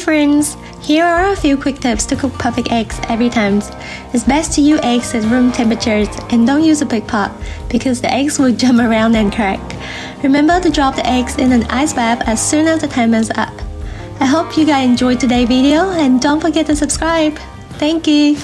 friends! Here are a few quick tips to cook perfect eggs every time. It's best to use eggs at room temperatures and don't use a big pot because the eggs will jump around and crack. Remember to drop the eggs in an ice bath as soon as the timer's up. I hope you guys enjoyed today's video and don't forget to subscribe. Thank you!